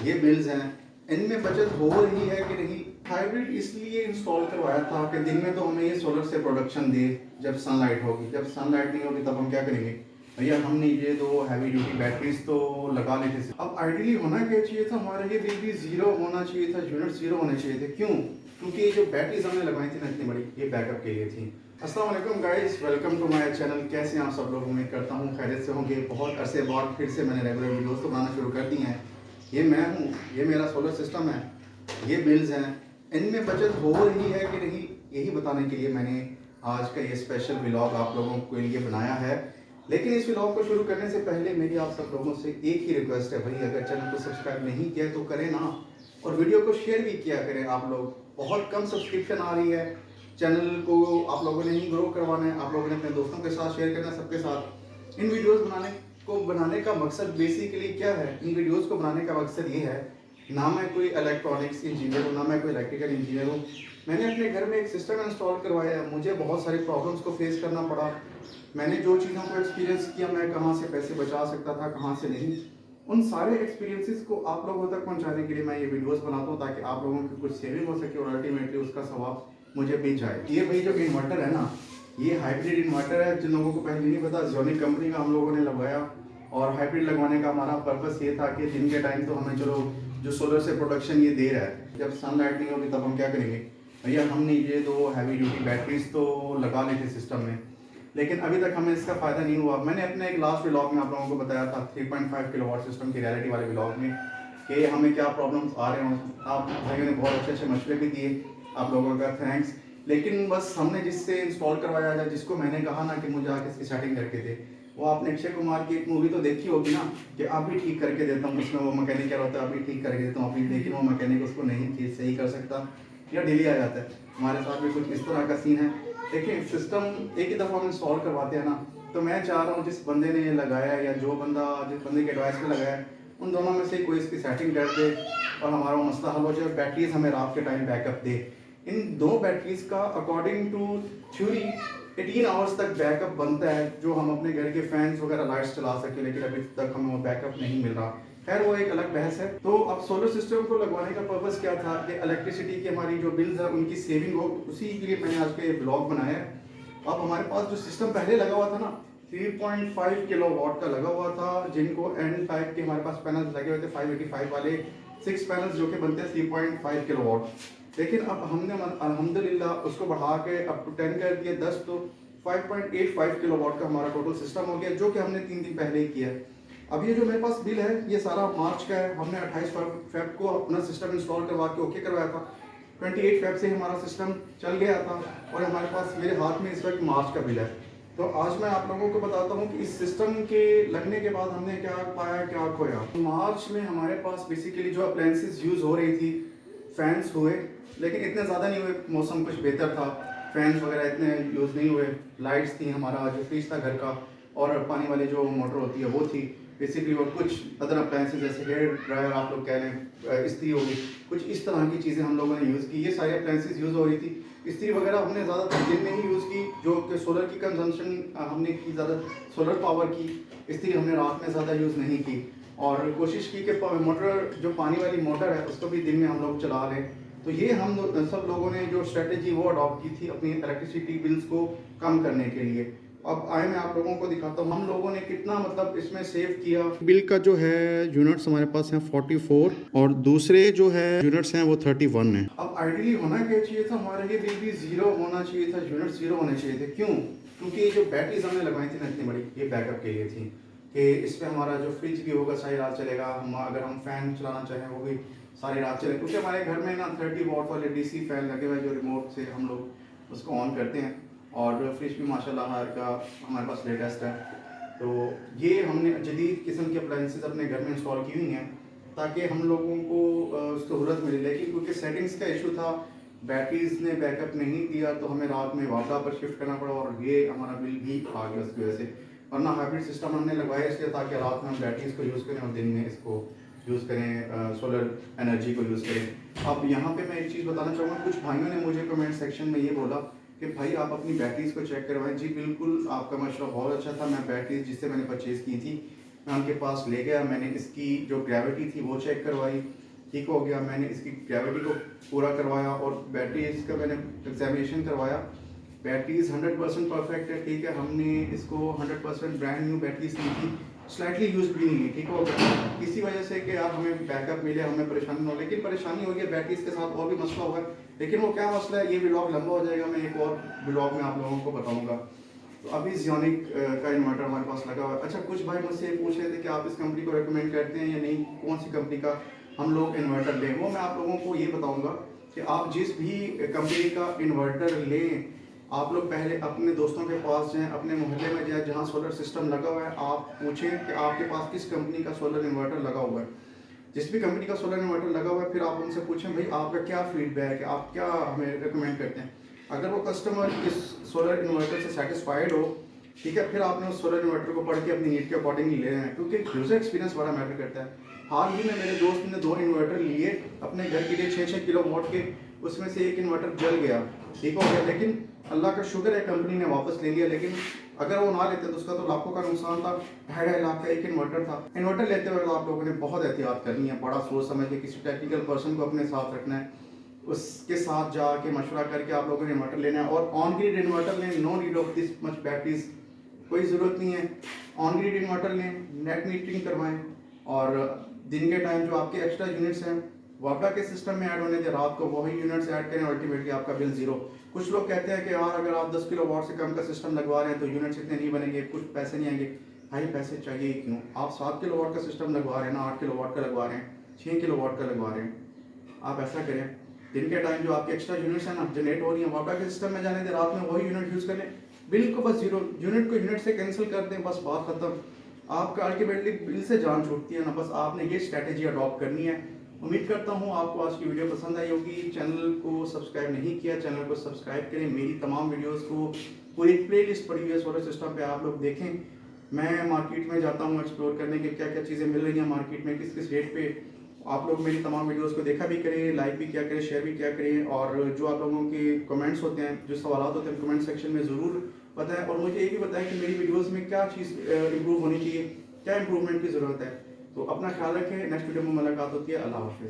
ये बिल्स हैं, इनमें बचत हो रही है कि नहीं। हाइब्रिड इसलिए इंस्टॉल करवाया था कि दिन में तो हमें ये सोलर से प्रोडक्शन दे, जब सनलाइट होगी, जब सनलाइट नहीं होगी तब हम क्या करेंगे भैया। हमने ये दो हैवी ड्यूटी बैटरीज तो लगा लेते थे। अब आइडियली होना क्या चाहिए था, हमारा ये बिल भी जीरो होना चाहिए था, यूनिट जीरो होने चाहिए थे। क्यों? क्योंकि ये जो बैटरीज हमने लगाई थी ना इतनी बड़ी, ये बैकअप के लिए थी। अस्सलाम वालेकुम guys, welcome to my channel. कैसे हैं आप सब लोग? उम्मीद करता हूँ खैरियत से होंगे। बहुत अरसे बाद फिर से मैंने रेगुलर वीडियोस तो बनाना शुरू कर दी हैं। ये मैं हूँ, ये मेरा सोलर सिस्टम है, ये बिल्स हैं, इनमें बचत हो रही है कि नहीं, यही बताने के लिए मैंने आज का ये स्पेशल व्लॉग आप लोगों के लिए बनाया है। लेकिन इस व्लॉग को शुरू करने से पहले मेरी आप सब लोगों से एक ही रिक्वेस्ट है भाई, अगर चैनल को सब्सक्राइब नहीं किया तो करें ना, और वीडियो को शेयर भी किया करें। आप लोग बहुत कम सब्सक्रिप्शन आ रही है, चैनल को आप लोगों ने ही ग्रो करवाना है, आप लोगों ने अपने दोस्तों के साथ शेयर करना है, सबके साथ। इन वीडियोस बनाने का मकसद बेसिकली क्या है? इन वीडियोस को बनाने का मकसद ये है, ना मैं कोई इलेक्ट्रॉनिक्स इंजीनियर हूँ, ना मैं कोई इलेक्ट्रिकल इंजीनियर हूँ। मैंने अपने घर में एक सिस्टम इंस्टॉल करवाया है, मुझे बहुत सारे प्रॉब्लम्स को फेस करना पड़ा। मैंने जो चीज़ों को एक्सपीरियंस किया, मैं कहाँ से पैसे बचा सकता था, कहाँ से नहीं, उन सारे एक्सपीरियंसेस को आप लोगों तक पहुँचाने के लिए मैं ये वीडियोस बनाता हूँ, ताकि आप लोगों की कुछ सेविंग हो सके और अल्टीमेटली उसका सवाब मुझे मिल जाए। ये भाई जो इन्वर्टर है ना, ये हाइब्रिड इन्वर्टर है। जिन लोगों को पहले नहीं पता, ज़ोनिक कंपनी का हम लोगों ने लगवाया, और हाइब्रिड लगवाने का हमारा पर्पस ये था कि दिन के टाइम तो हमें चलो जो सोलर से प्रोडक्शन ये दे रहा है, जब सनलाइट नहीं होगी तब हम क्या करेंगे भैया। हमने ये दो हैवी ड्यूटी बैटरीज तो लगा ली थी सिस्टम में, लेकिन अभी तक हमें इसका फ़ायदा नहीं हुआ। मैंने अपने एक लास्ट व्लॉग में आप लोगों को बताया था 3.5 किलोवाट सिस्टम की रियलिटी वाले व्लॉग में, कि हमें क्या प्रॉब्लम्स आ रहे हों। आप भाइयों ने बहुत अच्छे अच्छे मशवरे भी दिए, आप लोगों का थैंक्स। लेकिन बस हमने जिससे इंस्टॉल करवाया था, जिसको मैंने कहा ना कि मुझे आके इसकी सेटिंग करके दे, वो आपने अक्षय कुमार की एक मूवी तो देखी होगी ना, कि आप भी ठीक करके देता हूँ। उसमें वो मैकेनिक क्या होता है, आप भी ठीक करके देता हूँ आप भी, लेकिन वो मैकेनिक उसको नहीं सही कर सकता या डिले आ जाता है। हमारे साथ भी कुछ इस तरह का सीन है। देखिए, सिस्टम एक ही दफ़ा हम इंस्टॉल करवाते हैं ना, तो मैं चाह रहा हूँ जिस बंदे ने ये लगाया या जिस बंदे के एडवाइस पे लगाया, उन दोनों में से कोई इसकी सेटिंग कर दे और हमारा वो मसला हल हो जाए। बैटरीज हमें रात के टाइम बैकअप दे। इन दो बैटरीज का अकॉर्डिंग टू थ्योरी 18 आवर्स तक बैकअप बनता है, जो हम अपने घर के फैंस वगैरह लाइट्स चला सके, लेकिन अभी तक हमें वो बैकअप नहीं मिल रहा। खैर, वो एक अलग बहस है। तो अब सोलर सिस्टम को लगवाने का पर्पस क्या था कि इलेक्ट्रिसिटी की हमारी जो बिल्स है उनकी सेविंग हो, उसी के लिए मैंने आज का ये ब्लॉग बनाया है। अब हमारे पास जो सिस्टम पहले लगा हुआ था ना, 3.5 किलोवाट का लगा हुआ था, जिनको एन टाइप के हमारे पास पैनल्स लगे हुए थे 585 वाले 6 पैनल्स, जो कि बनते हैं 3.5 किलोवाट। लेकिन अब हमने अल्हम्दुलिल्लाह उसको बढ़ा के अब टू 10 कर दिया, 10, तो 5.85 किलोवाट का हमारा टोटल सिस्टम हो गया, जो कि हमने 3 दिन पहले ही किया है। अब ये जो मेरे पास बिल है, ये सारा मार्च का है। हमने 28 फेब को अपना सिस्टम इंस्टॉल करवा के ओके करवाया था। 28 फेब से हमारा सिस्टम चल गया था, और हमारे पास मेरे हाथ में इस वक्त मार्च का बिल है। तो आज मैं आप लोगों को बताता हूँ कि इस सिस्टम के लगने के बाद हमने क्या पाया, क्या खोया। मार्च में हमारे पास बेसिकली जो अप्लायंसेस यूज़ हो रही थी, फैंस हुए, लेकिन इतने ज़्यादा नहीं हुए, मौसम कुछ बेहतर था, फैंस वगैरह इतने यूज़ नहीं हुए। लाइट्स थी, हमारा जो फ्रिज था घर का, और पानी वाली जो मोटर होती है वो थी बेसिकली, और कुछ अदर अप्लायंसेस जैसे हेयर ड्रायर आप लोग कह लें, इस्त्री होगी, कुछ इस तरह की चीज़ें हम लोगों ने यूज़ की। ये सारी अप्लायंसेस यूज़ हो रही थी। इस्त्री वगैरह हमने ज़्यादा दिन में ही यूज़ की, जो कि सोलर की कंजम्पशन हमने की, ज़्यादा सोलर पावर की इस्त्री हमने रात में ज़्यादा यूज़ नहीं की। और कोशिश की कि मोटर जो पानी वाली मोटर है उसको भी दिन में हम लोग चला लें। तो ये हम सब लोगों ने जो स्ट्रेटजी वो अडॉप्ट की थी अपनी इलेक्ट्रिसिटी बिल्स को कम करने के लिए। अब आए मैं आप लोगों को दिखाता हूँ हम लोगों ने कितना मतलब इसमें सेव किया। बिल का जो है यूनिट्स हमारे पास हैं 44, और दूसरे जो है यूनिट्स हैं वो 31 है। अब आइडियली होना क्या चाहिए था, हमारा ये बिल भी जीरो होना चाहिए था, यूनिट जीरो होने चाहिए थे। क्यों? क्योंकि ये जो बैटरीज हमने लगाई थी ना इतनी बड़ी, ये बैकअप के लिए थी, कि इस पर हमारा जो फ्रिज भी होगा सारी रात चलेगा, हम अगर हम फैन चलाना चाहें वो भी सारी रात चलेगा। क्योंकि हमारे घर में ना 30 वाट वाले डीसी फैन लगे हुए, जो रिमोट से हम लोग उसको ऑन करते हैं, और फ्रिज भी माशाल्लाह हर का हमारे पास लेटेस्ट है। तो ये हमने जदीद किस्म के अप्लायंसेस अपने घर में इंस्टॉल की हुई हैं, ताकि हम लोगों को सहूलत मिले। लेकिन क्योंकि सेटिंग्स का इशू था, बैटरीज ने बैकअप नहीं दिया, तो हमें रात में वाटा पर शिफ्ट करना पड़ा, और ये हमारा बिल भी आ गया उसकी वजह से। वरना हाइब्रिड सिस्टम हमने लगवाया इसलिए ताकि रात में हम बैटरीज को यूज़ करें और दिन में इसको यूज़ करें, सोलर एनर्जी को यूज़ करें। अब यहाँ पे मैं एक चीज़ बताना चाहूँगा, कुछ भाइयों ने मुझे कमेंट सेक्शन में ये बोला कि भाई आप अपनी बैटरीज को चेक करवाएं। जी बिल्कुल, आपका मशवरा बहुत अच्छा था। मैं बैटरीज जिससे मैंने परचेज़ की थी मैं उनके पास ले गया, मैंने इसकी जो ग्रेविटी थी वो चेक करवाई, ठीक हो गया। मैंने इसकी ग्रेविटी को पूरा करवाया और बैटरी इसका मैंने एग्जामिनेशन करवाया। बैटरीज 100% परफेक्ट है, ठीक है। हमने इसको 100% ब्रांड न्यू बैटरीज ली थी, स्लाइटली यूज भी नहीं है, ठीक हो गया। किसी वजह से कि आप हमें बैकअप मिले, हमें परेशानी हो, लेकिन परेशानी हो गई बैटरीज के साथ और भी मसला हुआ है, लेकिन वो क्या मसला है ये व्लॉग लंबा हो जाएगा, मैं एक और व्लॉग में आप लोगों को बताऊंगा। तो अभी ज़ियोनिक का इन्वर्टर हमारे पास लगा हुआ है। अच्छा, कुछ भाई मुझसे पूछ रहे थे कि आप इस कंपनी को रेकमेंड करते हैं या नहीं, कौन सी कंपनी का हम लोग इन्वर्टर लें। वो मैं आप लोगों को ये बताऊंगा कि आप जिस भी कंपनी का इन्वर्टर लें, आप लोग पहले अपने दोस्तों के पास जाएं, अपने मोहल्ले में जाएं जहां सोलर सिस्टम लगा हुआ है, आप पूछें कि आपके पास किस कंपनी का सोलर इन्वर्टर लगा हुआ है। जिस भी कंपनी का सोलर इन्वर्टर लगा हुआ है, फिर आप उनसे पूछें भाई आपका क्या फीडबैक है, आप क्या हमें रिकमेंड करते हैं। अगर वो कस्टमर इस सोलर इन्वर्टर से सेटिस्फाइड हो, ठीक है, फिर आपने उस सोलर इन्वर्टर को पढ़ के अपनी नीड के अकॉर्डिंग ले लेना है, क्योंकि यूजर एक्सपीरियंस बड़ा मैटर करता है। हाल ही में मेरे दोस्त ने 2 इन्वर्टर लिए अपने घर के लिए 6-6 किलो वॉट के, उसमें से एक इन्वर्टर जल गया, ठीक हो गया, लेकिन अल्लाह का शुक्र है कंपनी ने वापस ले लिया। लेकिन अगर वो ना लेते तो उसका तो लाखों का नुकसान था। 2.5 लाख का एक इन्वर्टर था। इन्वर्टर लेते हुए तो आप लोगों ने बहुत एहतियात करनी है, बड़ा सोच समझ के किसी टेक्निकल पर्सन को अपने साथ रखना है, उसके साथ जाके मशवरा करके आप लोगों ने इन्वर्टर लेना है। और ऑन ग्रिड इन्वर्टर लें, no need of this much batteries, कोई ज़रूरत नहीं है। ऑन ग्रिड इन्वर्टर लें, नेट मीटरिंग करवाएं, और दिन के टाइम जो आपके एक्स्ट्रा यूनिट्स हैं वापडा के सिस्टम में ऐड होने दें, रात को वही यूनिट्स ऐड करें, अल्टीमेटली आपका बिल जीरो। कुछ लोग कहते हैं कि यार अगर आप 10 किलो वाट से कम का सिस्टम लगवा रहे हैं तो यूनिट्स इतने नहीं बनेंगे, कुछ पैसे नहीं आएंगे। भाई पैसे चाहिए ही क्यों? आप 7 किलो वाट का सिस्टम लगवा रहे हैं ना, 8 किलो वाट का लगवा रहे हैं, 6 किलो वाट का लगवा रहे हैं, आप ऐसा करें दिन के टाइम जो आपके एक्स्ट्रा यूनिट्स हैं ना जनरेट हो रही है, वापडा के सिस्टम में जाने दें, रात में वही यूनिट यूज़ करें, बिल को बस जीरो, यूनिट को यूनिट से कैंसिल कर दें, बस बात खत्म। आपका अल्टीमेटली बिल से जान छूटती है ना, बस आपने ये स्ट्रैटेजी अडॉप्ट करनी है। उम्मीद करता हूँ आपको आज की वीडियो पसंद आई होगी। चैनल को सब्सक्राइब नहीं किया, चैनल को सब्सक्राइब करें, मेरी तमाम वीडियोस को पूरी प्लेलिस्ट पड़ी हुई है सोलर सिस्टम पे, आप लोग देखें। मैं मार्केट में जाता हूँ एक्सप्लोर करने के क्या क्या चीज़ें मिल रही हैं मार्केट में, किस किस रेट पे। आप लोग मेरी तमाम वीडियोस को देखा भी करें, लाइक भी किया करें, शेयर भी किया करें, और जो आप लोगों के कमेंट्स होते हैं, जो सवाल होते हैं कमेंट सेक्शन में ज़रूर बताएं, और मुझे ये भी बताएं कि मेरी वीडियोज़ में क्या चीज़ इम्प्रूव होनी चाहिए, क्या इंप्रूवमेंट की ज़रूरत है। तो अपना ख्याल रखें, नेक्स्ट वीडियो में मुलाकात होती है। अल्लाह हाफिज़।